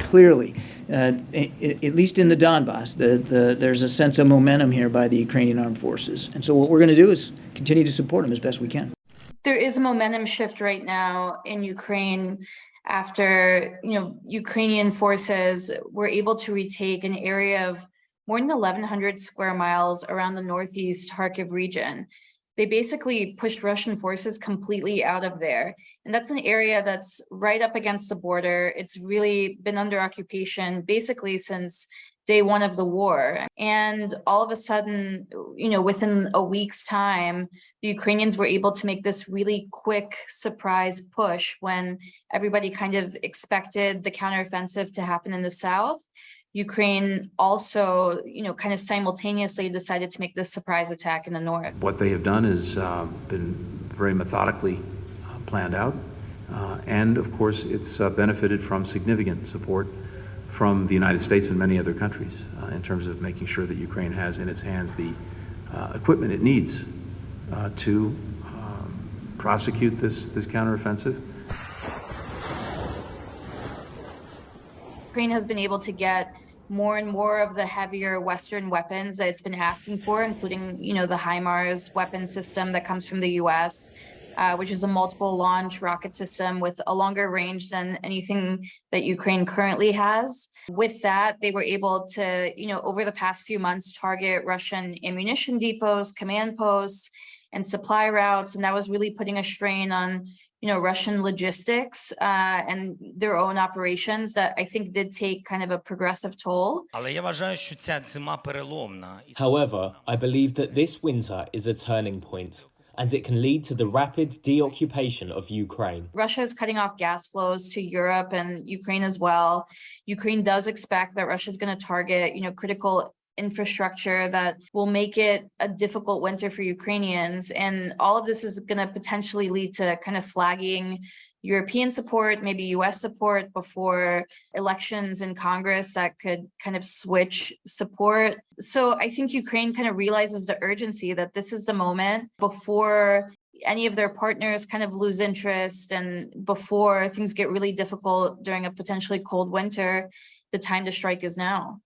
clearly, at least in the Donbass, there's a sense of momentum here by the Ukrainian armed forces. And so what we're going to do is continue to support them as best we can. There is a momentum shift right now in Ukraine after, Ukrainian forces were able to retake an area of more than 1,100 square miles around the northeast Kharkiv region. They basically pushed Russian forces completely out of there. And that's an area that's right up against the border. It's really been under occupation basically since day one of the war. And all of a sudden, within a week's time, the Ukrainians were able to make this really quick surprise push when everybody kind of expected the counteroffensive to happen in the south. Ukraine also, kind of simultaneously decided to make this surprise attack in the north. What they have done has been very methodically planned out. And of course, it's benefited from significant support from the United States and many other countries in terms of making sure that Ukraine has in its hands the equipment it needs to prosecute this counteroffensive. Ukraine has been able to get more and more of the heavier Western weapons that it's been asking for, including, the HIMARS weapon system that comes from the US, which is a multiple launch rocket system with a longer range than anything that Ukraine currently has. With that, they were able to, over the past few months, target Russian ammunition depots, command posts, and supply routes. And that was really putting a strain on, Russian logistics and their own operations that I think did take kind of a progressive toll. However, I believe that this winter is a turning point, and it can lead to the rapid deoccupation of Ukraine. Russia is cutting off gas flows to Europe and Ukraine as well. Ukraine does expect that Russia is going to target, critical infrastructure that will make it a difficult winter for Ukrainians. And all of this is going to potentially lead to kind of flagging European support, maybe US support before elections in Congress that could kind of switch support. So I think Ukraine kind of realizes the urgency that this is the moment before any of their partners kind of lose interest and before things get really difficult during a potentially cold winter. The time to strike is now.